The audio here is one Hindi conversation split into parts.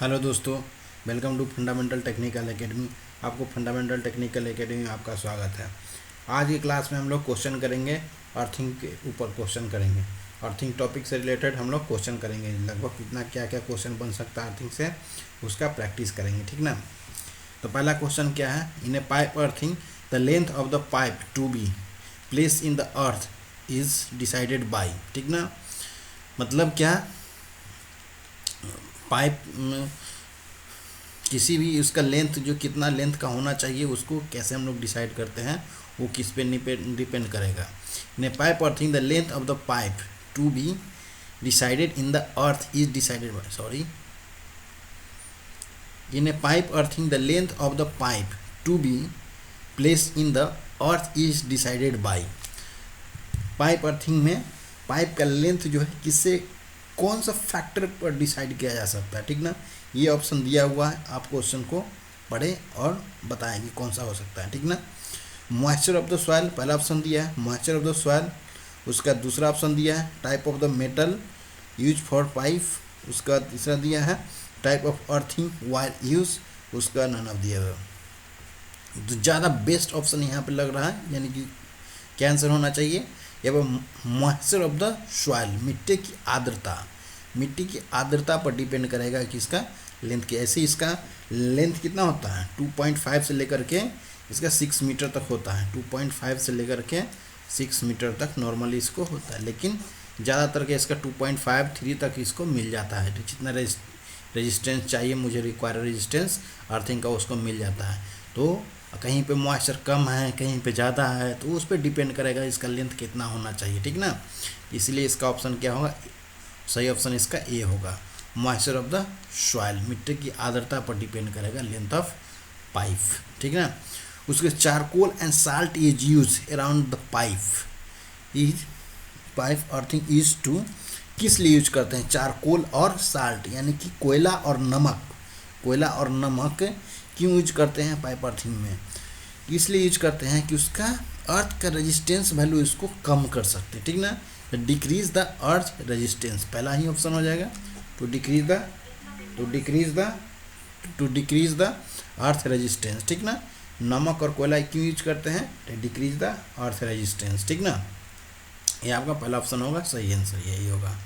हेलो दोस्तों, welcome to fundamental technical academy. आपको फंडामेंटल टेक्निकल एकेडमी में आपका स्वागत है। आज की क्लास में हम लोग क्वेश्चन करेंगे, अर्थिंग के ऊपर क्वेश्चन करेंगे। अर्थिंग टॉपिक से रिलेटेड हम लोग क्वेश्चन करेंगे, लगभग कितना क्या क्या क्वेश्चन बन सकता है अर्थिंग से, उसका प्रैक्टिस करेंगे, ठीक ना। तो पहला क्वेश्चन क्या है, in a pipe earthing the length of the pipe to be place in the earth is decided by, ठीक ना। मतलब क्या, पाइप में किसी भी उसका लेंथ, जो कितना लेंथ का होना चाहिए, उसको कैसे हम लोग डिसाइड करते हैं, वो किस पे डिपेंड करेगा। In a pipe earthing the length of the pipe to be decided in the earth is decided by, sorry, in a pipe earthing the length of the pipe to be place in the earth is decided by. Pipe earthing में पाइप का लेंथ जो है किससे, कौन सा फैक्टर पर डिसाइड किया जा सकता है, ठीक ना। ये ऑप्शन दिया हुआ है, आप क्वेश्चन को पढ़ें और बताएं कि कौन सा हो सकता है, ठीक ना। मॉइस्चर ऑफ द सॉइल पहला ऑप्शन दिया है, मॉइस्चर ऑफ द सॉइल। उसका दूसरा ऑप्शन दिया है type of the metal use for pipe. उसका तीसरा दिया है type of earthing wire use. उसका नन ऑफ दिया हुआ। तो ज़्यादा बेस्ट ऑप्शन यहाँ पे लग रहा है, यानी कि क्या आंसर होना चाहिए, एवं मॉइस्चर ऑफ द सॉइल, मिट्टी की आर्द्रता। मिट्टी की आर्द्रता पर डिपेंड करेगा कि इसका लेंथ क्या। ऐसे इसका लेंथ कितना होता है, 2.5 से लेकर के इसका 6 मीटर तक होता है। 2.5 से लेकर के 6 मीटर तक नॉर्मली इसको होता है, लेकिन ज़्यादातर के इसका 2.5 3 तक इसको मिल जाता है। तो जितना रेजिस्टेंस चाहिए मुझे, रिक्वायर रेजिस्टेंस अर्थिंग का, उसको मिल जाता है। तो कहीं पे मॉइस्चर कम है, कहीं पे ज़्यादा है, तो उस पर डिपेंड करेगा इसका लेंथ कितना होना चाहिए, ठीक ना। इसलिए इसका ऑप्शन क्या होगा, सही ऑप्शन इसका ए होगा, मॉइस्चर ऑफ द सॉइल। मिट्टी की आर्द्रता पर डिपेंड करेगा लेंथ ऑफ पाइप, ठीक ना। उसके charcoal and salt is use around the pipe earthing is to, किस लिए यूज करते हैं, चारकोल और साल्ट, यानी कि कोयला और नमक। कोयला और नमक क्यों यूज करते हैं पाइप अर्थिंग में, इसलिए यूज करते हैं कि उसका अर्थ का रेजिस्टेंस वैल्यू इसको कम कर सकते हैं, ठीक ना। डिक्रीज द अर्थ रेजिस्टेंस, पहला ही ऑप्शन हो जाएगा। To decrease the earth resistance, ठीक ना। नमक और कोयला क्यों यूज करते हैं, तो डिक्रीज द अर्थ रेजिस्टेंस, ठीक ना। ये आपका पहला ऑप्शन होगा, सही आंसर यही होगा।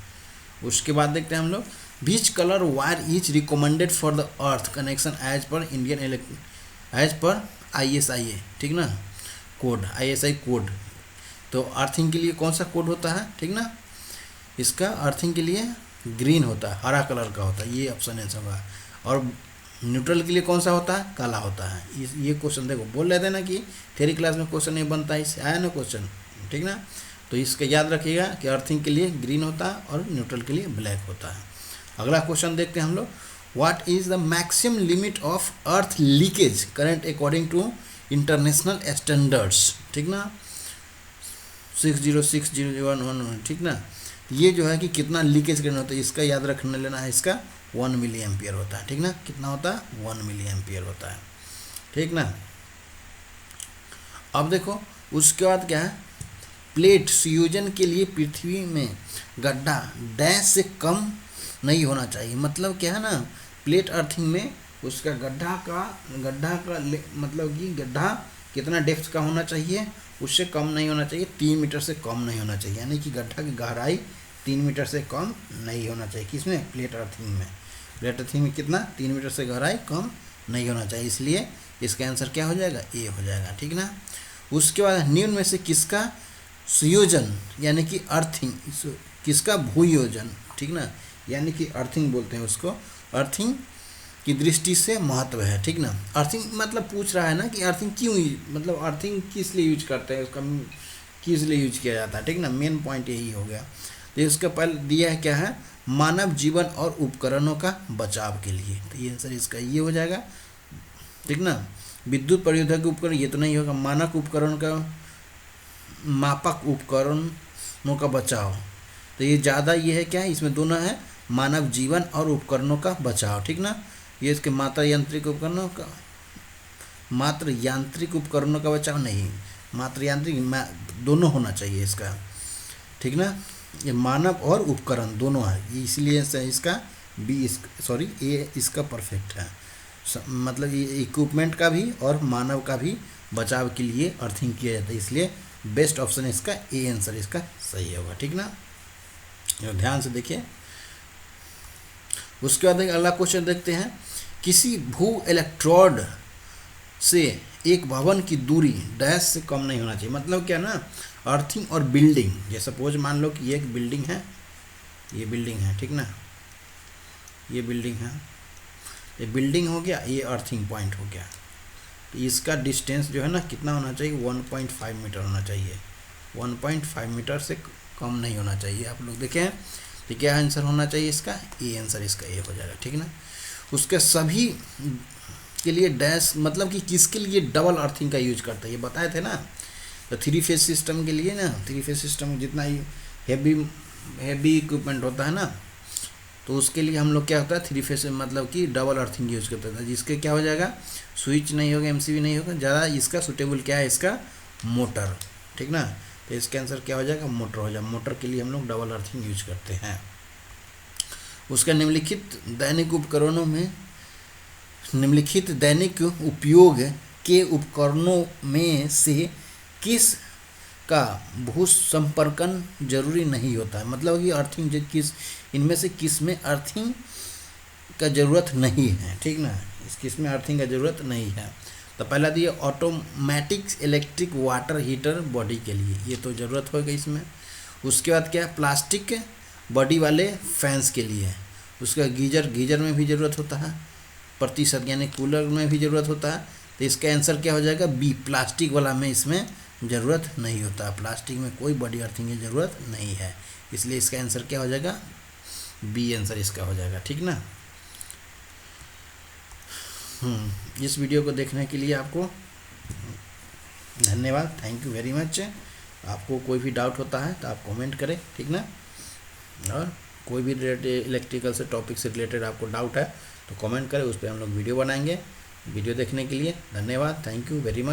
उसके बाद देखते हैं हम लोग, which colour wire is recommended for the earth connection as per Indian as per ISIA, ठीक ना, कोड, ISI कोड। तो अर्थिंग के लिए कौन सा कोड होता है, ठीक ना। इसका अर्थिंग के लिए ग्रीन होता है, हरा कलर का होता है, ये ऑप्शन आंसर होगा। और न्यूट्रल के लिए कौन सा होता है, काला होता है। ये क्वेश्चन देखो, बोल रहे थे ना कि थ्योरी क्लास में क्वेश्चन नहीं बनता है, इससे आया ना क्वेश्चन, ठीक ना। तो इसका याद रखिएगा कि अर्थिंग के लिए ग्रीन होता है और न्यूट्रल के लिए ब्लैक होता है। अगला क्वेश्चन देखते हैं हम लोग, what is the maximum limit of earth leakage current according to international standards, ठीक ना, 6060111, ठीक ना। ये जो है कि कितना लीकेज करना होता है, इसका याद रखने लेना है, इसका 1 मिली एम्पियर होता है, ठीक ना। कितना होता है, 1 मिली एम्पियर होता है, ठीक ना। अब देखो उसके बाद क्या है, प्लेट संयोजन के लिए पृथ्वी में गड्ढा डैश से कम नहीं होना चाहिए। मतलब क्या है ना, प्लेट अर्थिंग में उसका गड्ढा का मतलब कि गड्ढा कितना डेप्थ का होना चाहिए, उससे कम नहीं होना चाहिए, 3 मीटर से कम नहीं होना चाहिए। यानी कि गड्ढा की गहराई 3 मीटर से कम नहीं होना चाहिए, किसमें, प्लेट अर्थिंग में। प्लेट अर्थिंग में कितना, 3 मीटर से गहराई कम नहीं होना चाहिए, इसलिए इसका आंसर क्या हो जाएगा, ए हो जाएगा, ठीक ना। उसके बाद निम्न में से किसका संयोजन, यानी कि अर्थिंग, किसका भूयोजन, ठीक ना, यानी कि अर्थिंग बोलते हैं उसको, अर्थिंग की दृष्टि से महत्व है, ठीक ना। अर्थिंग मतलब पूछ रहा है ना कि अर्थिंग क्यों, मतलब अर्थिंग किस लिए यूज करते हैं, उसका किस लिए यूज किया जाता है, ठीक ना। मेन पॉइंट यही हो गया। तो इसका पहले दिया है क्या है, मानव जीवन और उपकरणों का बचाव के लिए, तो ये आंसर इसका ये हो जाएगा, ठीक ना। विद्युत प्रौद्योगिकी उपकरण ये तो नहीं होगा, मानक उपकरण का, मापक उपकरणों का बचाव, तो ये ज़्यादा ये है क्या, इसमें दोनों है, मानव जीवन और उपकरणों का बचाव, ठीक ना। ये इसके मात्र यांत्रिक उपकरणों का बचाव नहीं, मात्र यांत्रिक दोनों होना चाहिए इसका, ठीक ना। ये मानव और उपकरण दोनों है, इसलिए इसका बी इस सॉरी ए इसका परफेक्ट है। मतलब ये इक्विपमेंट का भी और मानव का भी बचाव के लिए अर्थिंग किया जाता है, इसलिए बेस्ट ऑप्शन इसका ए आंसर इसका सही होगा। ठीक ना, ध्यान से देखिए। उसके बाद अगला क्वेश्चन देखते हैं, किसी भू इलेक्ट्रोड से एक भवन की दूरी डैश से कम नहीं होना चाहिए। मतलब क्या ना, अर्थिंग और बिल्डिंग, जैसे सपोज मान लो कि ये एक बिल्डिंग है, ये बिल्डिंग है, ठीक ना, ये बिल्डिंग है, ये बिल्डिंग हो गया, ये अर्थिंग पॉइंट हो गया। तो इसका डिस्टेंस जो है ना कितना होना चाहिए, 1.5 मीटर होना चाहिए। 1.5 मीटर से कम नहीं होना चाहिए। आप लोग देखें तो क्या आंसर होना चाहिए इसका, ए आंसर इसका ए हो जाएगा। ठीक ना, उसके सभी के लिए डैश, मतलब कि किसके लिए डबल अर्थिंग का यूज करते हैं ये बताए थे ना। तो 3 फेज सिस्टम के लिए ना, 3 फेज सिस्टम जितना ही हैवी इक्विपमेंट होता है ना, तो उसके लिए हम लोग क्या होता है 3 फेज मतलब कि डबल अर्थिंग यूज करते हैं, जिसके क्या हो जाएगा, स्विच नहीं होगा, एमसीबी नहीं होगा, ज़्यादा इसका सुटेबल क्या है, इसका मोटर। ठीक ना, तो इसका आंसर क्या हो जाएगा, मोटर हो जाएगा। मोटर के लिए हम लोग डबल अर्थिंग यूज करते हैं। उसका निम्नलिखित दैनिक उपकरणों में, निम्नलिखित दैनिक उपयोग के उपकरणों में से किस का भू संपर्कन जरूरी नहीं होता है। मतलब कि अर्थिंग किस, इनमें से किस में अर्थिंग का ज़रूरत नहीं है। ठीक ना, इस किस में अर्थिंग का ज़रूरत नहीं है। तो पहला दिए automatic electric water heater body के लिए, ये तो ज़रूरत होगा इसमें। उसके बाद क्या है, प्लास्टिक बॉडी वाले फैंस के लिए। उसका गीजर में भी ज़रूरत होता है, प्रतिशत यानी कूलर में भी ज़रूरत होता है। तो इसका आंसर क्या हो जाएगा, बी, प्लास्टिक वाला में इसमें ज़रूरत नहीं होता। प्लास्टिक में कोई बॉडी अर्थिंग की ज़रूरत नहीं है, इसलिए इसका आंसर क्या हो जाएगा, बी आंसर इसका हो जाएगा। ठीक ना, इस वीडियो को देखने के लिए आपको धन्यवाद, थैंक यू वेरी मच। आपको कोई भी डाउट होता है तो आप कमेंट करें। ठीक ना, और कोई भी रिलेटेड इलेक्ट्रिकल से टॉपिक से रिलेटेड आपको डाउट है तो कमेंट करें, उस पर हम लोग वीडियो बनाएंगे। वीडियो देखने के लिए धन्यवाद, थैंक यू वेरी मच।